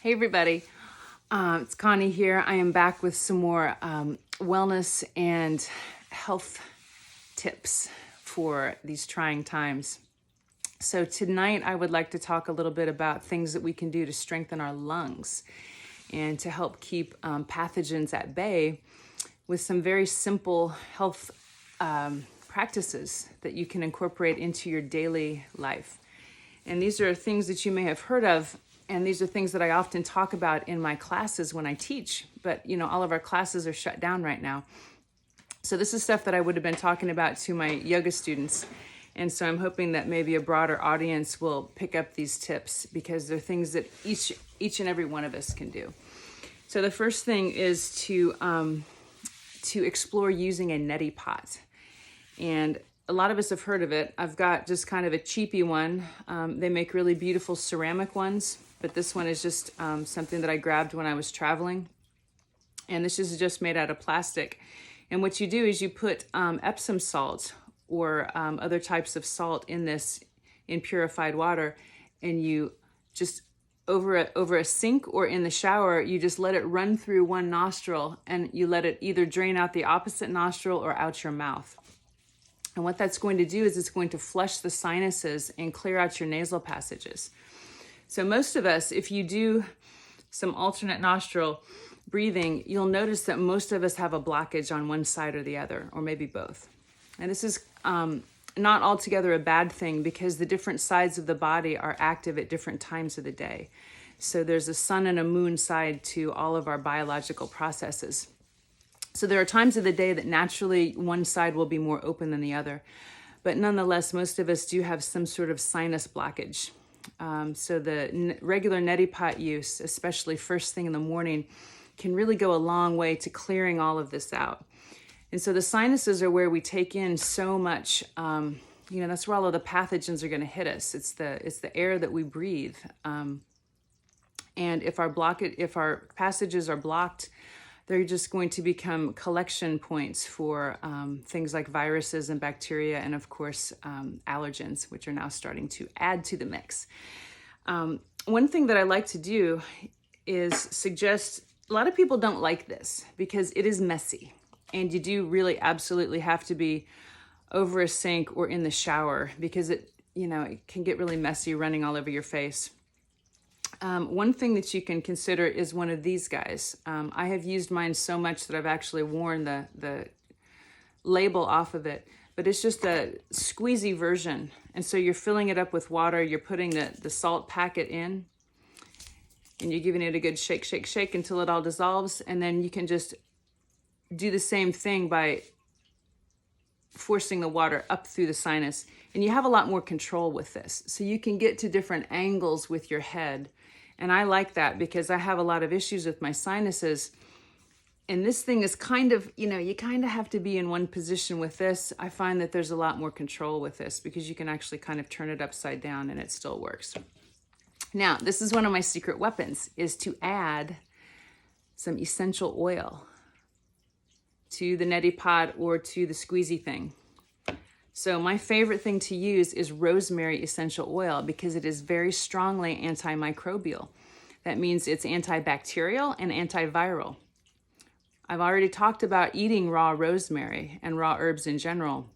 Hey everybody, it's Connie here. I am back with some more wellness and health tips for these trying times. So tonight I would like to talk a little bit about things that we can do to strengthen our lungs and to help keep pathogens at bay with some very simple health practices that you can incorporate into your daily life. And these are things that you may have heard of, and these are things that I often talk about in my classes when I teach, but all of our classes are shut down right now. So this is stuff that I would have been talking about to my yoga students. And so I'm hoping that maybe a broader audience will pick up these tips because they're things that each and every one of us can do. So the first thing is to explore using a neti pot. And a lot of us have heard of it. I've got just kind of a cheapy one. They make really beautiful ceramic ones, but this one is just something that I grabbed when I was traveling. And this is just made out of plastic. And what you do is you put Epsom salt or other types of salt in this in purified water, and you just over a sink or in the shower, you just let it run through one nostril and you let it either drain out the opposite nostril or out your mouth. And what that's going to do is it's going to flush the sinuses and clear out your nasal passages. So most of us, if you do some alternate nostril breathing, you'll notice that most of us have a blockage on one side or the other, or maybe both. And this is not altogether a bad thing because the different sides of the body are active at different times of the day. So there's a sun and a moon side to all of our biological processes. So there are times of the day that naturally one side will be more open than the other. But nonetheless, most of us do have some sort of sinus blockage. So the regular neti pot use, especially first thing in the morning, can really go a long way to clearing all of this out. And so the sinuses are where we take in so much, that's where all of the pathogens are going to hit us. It's the air that we breathe. And if our passages are blocked, they're just going to become collection points for things like viruses and bacteria and, of course, allergens, which are now starting to add to the mix. One thing that I like to do is suggest, a lot of people don't like this because it is messy. And you do really absolutely have to be over a sink or in the shower because it can get really messy running all over your face. One thing that you can consider is one of these guys. I have used mine so much that I've actually worn the label off of it, but it's just a squeezy version. And so you're filling it up with water, you're putting the salt packet in, and you're giving it a good shake, shake, shake until it all dissolves. And then you can just do the same thing by forcing the water up through the sinus. And you have a lot more control with this. So you can get to different angles with your head. And I like that because I have a lot of issues with my sinuses. And this thing is kind of, you kind of have to be in one position with this. I find that there's a lot more control with this because you can actually kind of turn it upside down and it still works. Now, this is one of my secret weapons, is to add some essential oil to the neti pot or to the squeezy thing. So my favorite thing to use is rosemary essential oil because it is very strongly antimicrobial. That means it's antibacterial and antiviral. I've already talked about eating raw rosemary and raw herbs in general.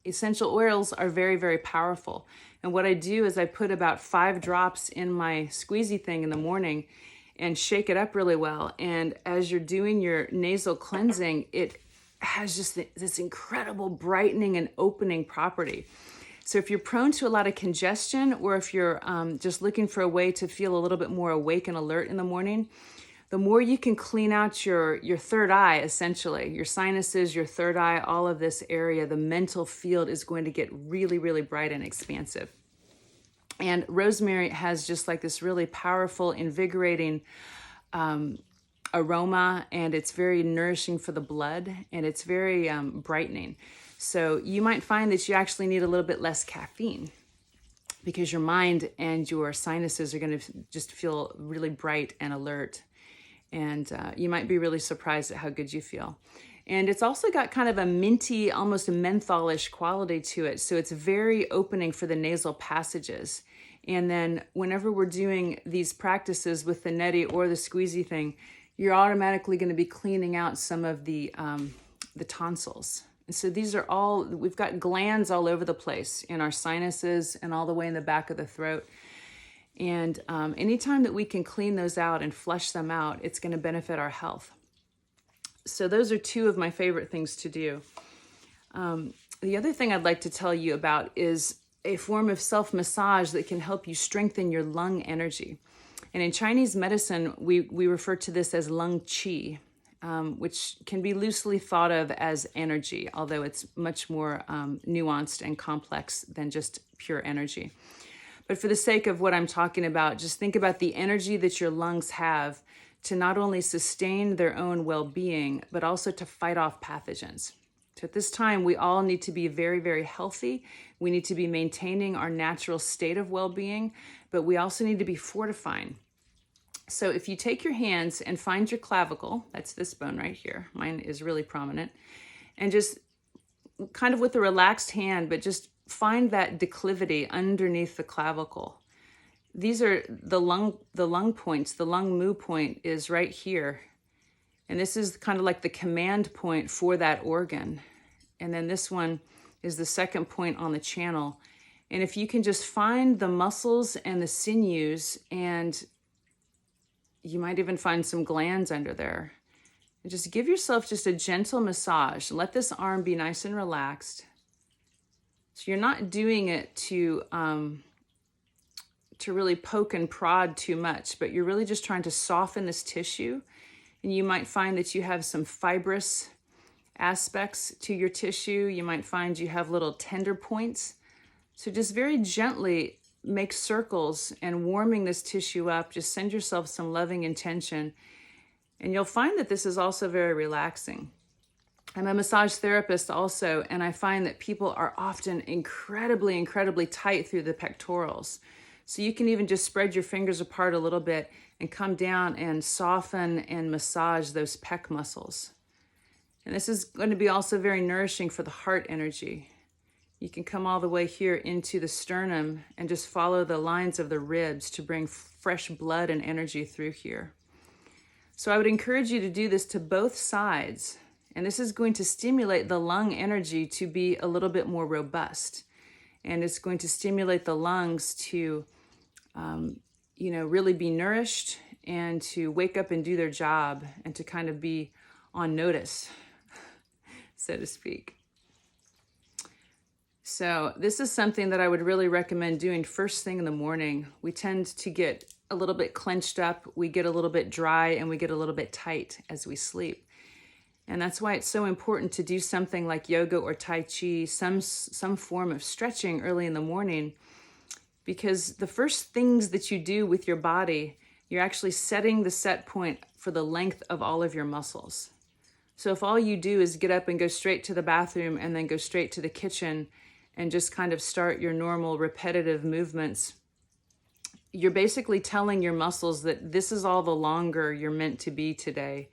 Essential oils are very, very powerful. And what I do is I put about 5 drops in my squeezy thing in the morning and shake it up really well. And as you're doing your nasal cleansing, it has just this incredible brightening and opening property. So if you're prone to a lot of congestion, or if you're just looking for a way to feel a little bit more awake and alert in the morning, the more you can clean out your third eye, essentially, your sinuses, your third eye, all of this area, the mental field is going to get really, really bright and expansive. And rosemary has just like this really powerful, invigorating aroma, and it's very nourishing for the blood, and it's very brightening. So you might find that you actually need a little bit less caffeine because your mind and your sinuses are going to just feel really bright and alert. And you might be really surprised at how good you feel. And it's also got kind of a minty, almost a mentholish quality to it. So it's very opening for the nasal passages. And then whenever we're doing these practices with the neti or the squeezy thing, you're automatically going to be cleaning out some of the tonsils. And so these are all, we've got glands all over the place in our sinuses and all the way in the back of the throat. And anytime that we can clean those out and flush them out, it's going to benefit our health. So those are two of my favorite things to do. The other thing I'd like to tell you about is a form of self-massage that can help you strengthen your lung energy. And in Chinese medicine, we refer to this as lung qi, which can be loosely thought of as energy, although it's much more nuanced and complex than just pure energy. But for the sake of what I'm talking about, just think about the energy that your lungs have to not only sustain their own well-being, but also to fight off pathogens. So at this time, we all need to be very, very healthy. We need to be maintaining our natural state of well-being, but we also need to be fortifying. So if you take your hands and find your clavicle, that's this bone right here, mine is really prominent, and just kind of with a relaxed hand, but just find that declivity underneath the clavicle. These are the lung points. The lung mu point is right here. And this is kind of like the command point for that organ. And then this one is the second point on the channel. And if you can just find the muscles and the sinews, and you might even find some glands under there, and just give yourself just a gentle massage. Let this arm be nice and relaxed. So you're not doing it to really poke and prod too much, but you're really just trying to soften this tissue. And you might find that you have some fibrous aspects to your tissue. You might find you have little tender points. So just very gently make circles and warming this tissue up. Just send yourself some loving intention. And you'll find that this is also very relaxing. I'm a massage therapist also, and I find that people are often incredibly, incredibly tight through the pectorals. So you can even just spread your fingers apart a little bit and come down and soften and massage those pec muscles. And this is going to be also very nourishing for the heart energy. You can come all the way here into the sternum and just follow the lines of the ribs to bring fresh blood and energy through here. So I would encourage you to do this to both sides. And this is going to stimulate the lung energy to be a little bit more robust. And it's going to stimulate the lungs to really be nourished and to wake up and do their job and to kind of be on notice, so to speak. So this is something that I would really recommend doing first thing in the morning. We tend to get a little bit clenched up, we get a little bit dry, and we get a little bit tight as we sleep. And that's why it's so important to do something like yoga or Tai Chi, some form of stretching early in the morning, because the first things that you do with your body, you're actually setting the set point for the length of all of your muscles. So if all you do is get up and go straight to the bathroom and then go straight to the kitchen and just kind of start your normal repetitive movements, you're basically telling your muscles that this is all the longer you're meant to be today.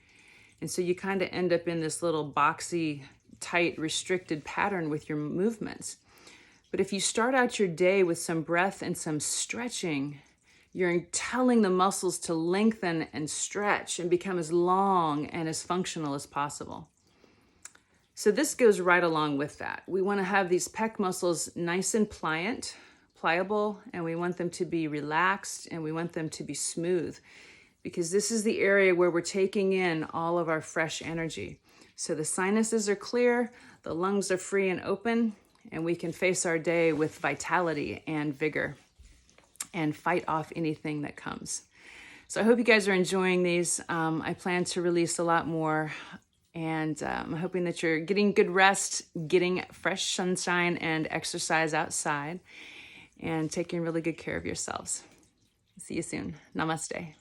And so you kind of end up in this little boxy, tight, restricted pattern with your movements. But if you start out your day with some breath and some stretching, you're telling the muscles to lengthen and stretch and become as long and as functional as possible. So this goes right along with that. We want to have these pec muscles nice and pliable, and we want them to be relaxed, and we want them to be smooth, because this is the area where we're taking in all of our fresh energy. So the sinuses are clear, the lungs are free and open, and we can face our day with vitality and vigor and fight off anything that comes. So I hope you guys are enjoying these. I plan to release a lot more, and I'm hoping that you're getting good rest, getting fresh sunshine and exercise outside, and taking really good care of yourselves. See you soon. Namaste.